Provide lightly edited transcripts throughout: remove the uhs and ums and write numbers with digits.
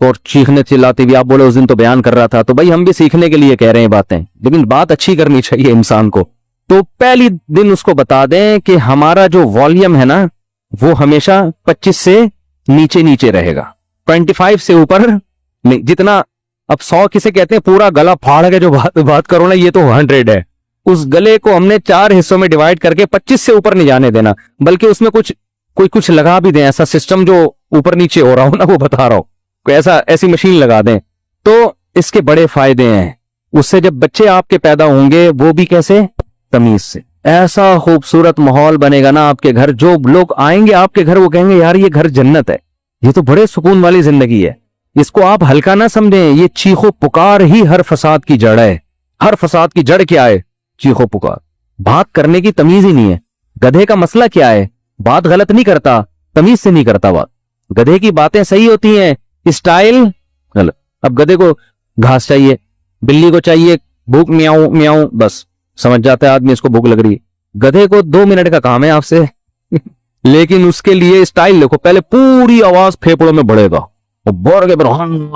اور چیخنے چلاتے بھی. آپ بولے اس دن تو بیان کر رہا تھا, تو بھائی ہم بھی سیکھنے کے لیے کہہ رہے ہیں باتیں, لیکن بات اچھی کرنی چاہیے انسان کو. تو پہلی دن اس کو بتا دیں کہ ہمارا جو والیوم ہے نا وہ ہمیشہ 25 سے نیچے نیچے رہے گا, 25 سے اوپر نہیں. جتنا اب 100 کسے کہتے ہیں پورا گلا پھاڑ کے جو بات کرو نا, یہ تو 100 ہے. اس گلے کو ہم نے 4 حصوں میں ڈیوائڈ کر کے 25 سے اوپر نہیں جانے دینا, بلکہ اس میں کچھ لگا بھی دیں, ایسا سسٹم جو اوپر نیچے ہو رہا ہو نا وہ بتا رہا ہو, کوئی ایسی مشین لگا دیں. تو اس کے بڑے فائدے ہیں. اس سے جب بچے آپ کے پیدا ہوں گے وہ بھی کیسے, تمیز سے. ایسا خوبصورت ماحول بنے گا نا آپ کے گھر, جو لوگ آئیں گے آپ کے گھر وہ کہیں گے یار یہ گھر جنت ہے, یہ تو بڑے سکون والی زندگی ہے. اس کو آپ ہلکا نہ سمجھیں, یہ چیخو پکار ہی ہر فساد کی جڑ ہے. ہر فساد کی جڑ کیا ہے, چیخو پکار. بات کرنے کی تمیز ہی نہیں ہے. گدھے کا مسئلہ کیا ہے, بات غلط نہیں کرتا, تمیز سے نہیں کرتا بات. گدھے کی باتیں صحیح ہوتی ہیں, اسٹائل غلط. اب گدھے کو گھاس چاہیے, بلی کو چاہیے بھوک, میاؤں میاؤں, بس سمجھ جاتا ہے آدمی اس کو بھوک لگ رہی ہے. گدھے کو 2 منٹ کا کام ہے آپ سے لیکن اس کے لیے اسٹائل دیکھو, پہلے پوری آواز پھیپڑوں میں بڑھے گا, بور کے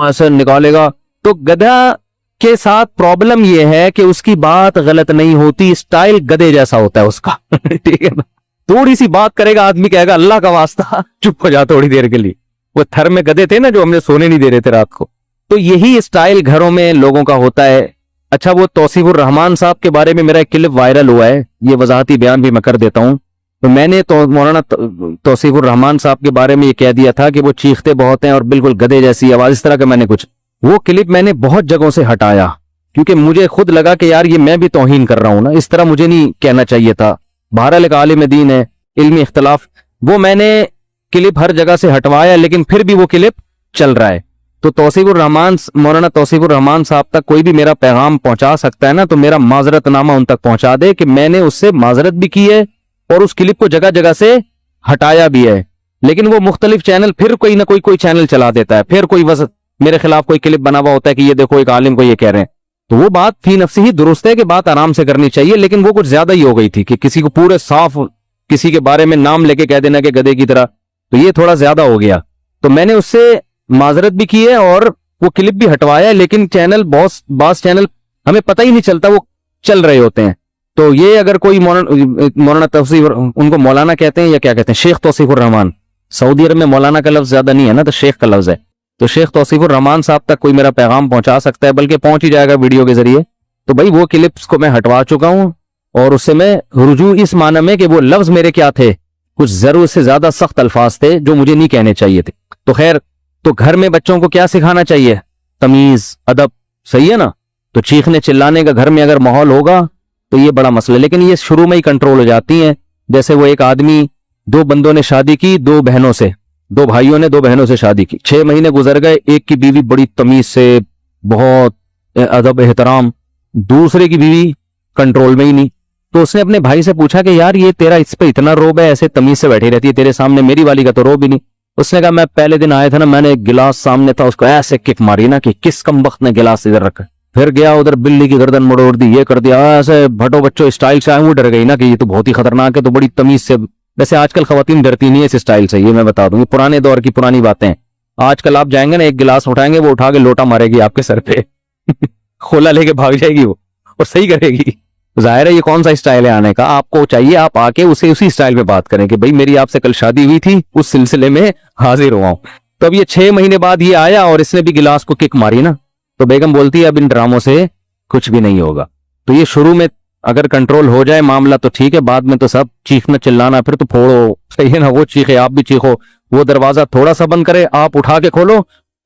ایسے نکالے گا. تو گدھا کے ساتھ پرابلم یہ ہے کہ اس کی بات غلط نہیں ہوتی, اسٹائل گدھے جیسا ہوتا ہے اس کا ٹھیک ہے نا. تھوڑی سی بات کرے گا آدمی کہے گا اللہ کا واسطہ چپ ہو جا تھوڑی دیر کے لیے. وہ تھر میں گدھے تھے نا جو ہم نے سونے نہیں دے رہے تھے رات کو. تو یہی اسٹائل گھروں میں لوگوں کا ہوتا ہے. اچھا, وہ توصیف الرحمان صاحب کے بارے میں میرا ایک کلپ وائرل ہوا ہے, یہ وضاحتی بیان بھی میں کر دیتا ہوں. تو میں نے مولانا توصیف الرحمان صاحب کے بارے میں یہ کہہ دیا تھا کہ وہ چیختے بہت ہیں اور بالکل گدھے جیسی آواز, اس طرح کا میں نے کچھ. وہ کلپ میں نے بہت جگہوں سے ہٹایا کیونکہ مجھے خود لگا کہ یار یہ میں بھی توہین کر رہا ہوں نا, اس طرح مجھے نہیں کہنا چاہیے تھا. بہرحال ایک عالم دین ہے, علمی اختلاف, وہ میں نے کلپ ہر جگہ سے ہٹوایا لیکن پھر بھی وہ کلپ چل رہا ہے. تو توصیف الرحمان, مولانا توصیف الرحمان صاحب تک کوئی بھی میرا پیغام پہنچا سکتا ہے نا, تو میرا معذرت نامہ ان تک پہنچا دے کہ میں نے اس سے معذرت بھی کی ہے اور اس کلپ کو جگہ جگہ سے ہٹایا بھی ہے. لیکن وہ مختلف چینل پھر کوئی نہ کوئی چینل چلا دیتا ہے, پھر کوئی میرے خلاف کوئی کلپ بنا ہوا ہوتا ہے کہ یہ دیکھو ایک عالم کو یہ کہہ رہے ہیں. تو وہ بات فی نفسی ہی درست ہے کہ بات آرام سے کرنی چاہیے, لیکن وہ کچھ زیادہ ہی ہو گئی تھی کہ کسی کو پورے صاف کسی کے بارے میں نام لے کے کہہ دینا کہ گدھے کی طرح, تو یہ تھوڑا زیادہ ہو گیا. تو میں نے اس سے معذرت بھی کی ہے اور وہ کلپ بھی ہٹوایا, لیکن چینل بعض چینل ہمیں پتہ ہی نہیں چلتا وہ چل رہے ہوتے ہیں. تو یہ اگر کوئی مولانا توصیف, ان کو مولانا کہتے ہیں یا کیا کہتے ہیں, شیخ توصیف الرحمان, سعودی عرب میں مولانا کا لفظ زیادہ نہیں ہے نا, تو شیخ کا لفظ ہے. تو شیخ توصیف الرحمان صاحب تک کوئی میرا پیغام پہنچا سکتا ہے, بلکہ پہنچ ہی جائے گا ویڈیو کے ذریعے. تو بھائی وہ کلپس کو میں ہٹوا چکا ہوں اور اس سے میں رجوع اس معنی میں کہ وہ لفظ میرے کیا تھے, کچھ ضرورت سے زیادہ سخت الفاظ تھے جو مجھے نہیں کہنے چاہیے تھے. تو خیر, تو گھر میں بچوں کو کیا سکھانا چاہیے, تمیز, ادب, صحیح ہے نا. تو چیخنے چلانے کا گھر میں اگر ماحول ہوگا تو یہ بڑا مسئلہ ہے, لیکن یہ شروع میں ہی کنٹرول ہو جاتی ہیں. جیسے وہ ایک آدمی, 2 بندوں نے شادی کی, 2 بہنوں سے, 2 بھائیوں نے 2 بہنوں سے شادی کی, 6 مہینے گزر گئے, ایک کی بیوی بڑی تمیز سے, بہت ادب احترام, دوسرے کی بیوی کنٹرول میں ہی نہیں. تو اس نے اپنے بھائی سے پوچھا کہ یار یہ تیرا اس پہ اتنا روب ہے, ایسے تمیز سے بیٹھی رہتی ہے تیرے سامنے, میری والی کا تو روب ہی نہیں. اس نے کہا میں پہلے دن آیا تھا نا, میں نے ایک گلاس سامنے تھا, اس کو ایسے کک ماری نا کہ کس کم وقت نے گلاس ادھر رکھا, پھر گیا ادھر بلی کی گردن مڑوڑ دی, یہ کر دیا, ایسے بھٹو بچوں اسٹائل سے آئے, وہ ڈر گئی نا کہ یہ تو بہت ہی خطرناک ہے. تو بڑی تمیز سے, ویسے آج کل خواتین ڈرتی نہیں ہے اس اسٹائل سے, یہ میں بتا دوں, یہ پرانے دور کی پرانی باتیں ہیں. آج کل آپ جائیں گے نا, ایک گلاس اٹھائیں گے, وہ اٹھا کے لوٹا مارے گی آپ کے سر پہ کھولا لے کے بھاگ جائے گی وہ, اور صحیح کرے گی. ظاہر ہے یہ کون سا اسٹائل ہے آنے کا, آپ کو چاہیے آپ آ کے اسے اسی اسٹائل میں بات کریں کہ بھائی میری آپ سے کل شادی ہوئی تھی, اس سلسلے میں حاضر ہوا ہوں. تو اب یہ 6 مہینے بعد یہ آیا اور اس نے بھی گلاس کو کک ماری نا, تو بیگم بولتی ہے اب ان ڈراموں سے کچھ بھی نہیں ہوگا. تو یہ شروع میں اگر کنٹرول ہو جائے معاملہ تو ٹھیک ہے, بعد میں تو سب چیخنا چلانا, پھر تو پھوڑو, صحیح ہے نا, وہ چیخے آپ بھی چیخو, وہ دروازہ تھوڑا سا بند کرے آپ اٹھا کے کھولو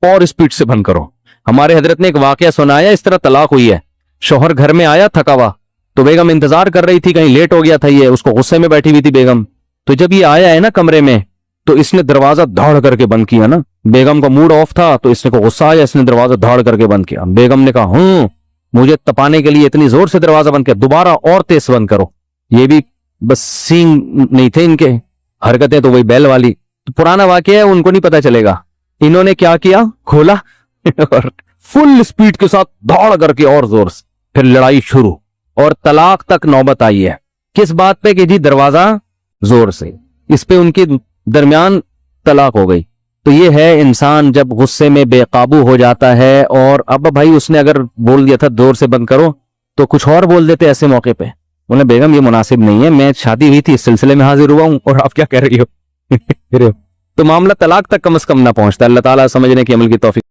اور اسپیڈ سے بند کرو. ہمارے حضرت نے ایک واقعہ سنایا, اس طرح طلاق ہوئی ہے. شوہر گھر میں آیا تھکا ہوا, تو بیگم انتظار کر رہی تھی, کہیں لیٹ ہو گیا تھا, یہ اس کو غصے میں بیٹھی ہوئی تھی بیگم. تو جب یہ آیا ہے نا کمرے میں, تو اس نے دروازہ دھاڑ کر کے بند کیا نا, بیگم کا موڈ آف تھا تو اس نے کو غصہ آیا, اس نے دروازہ دھاڑ کر کے بند کیا. بیگم نے کہا مجھے تپانے کے لیے اتنی زور سے دروازہ بند کیا, دوبارہ اور تیز بند کرو. یہ بھی بس سینگ نہیں تھے ان کے, حرکتیں تو وہی بیل والی. تو پرانا واقعہ ہے, ان کو نہیں پتا چلے گا. انہوں نے کیا کیا, کھولا اور فل اسپیڈ کے ساتھ دھاڑ کر کے اور زور سے, پھر لڑائی شروع اور طلاق تک نوبت آئی ہے. کس بات پہ کہ جی دروازہ زور سے, اس پہ ان کے درمیان طلاق ہو گئی. تو یہ ہے انسان جب غصے میں بے قابو ہو جاتا ہے. اور اب بھائی اس نے اگر بول دیا تھا زور سے بند کرو تو کچھ اور بول دیتے ایسے موقع پہ. بولے بیگم یہ مناسب نہیں ہے, میں شادی ہوئی تھی اس سلسلے میں حاضر ہوا ہوں اور آپ کیا کہہ رہی ہو. تو معاملہ طلاق تک کم از کم نہ پہنچتا. اللہ تعالیٰ سمجھنے کی عمل کی توفیق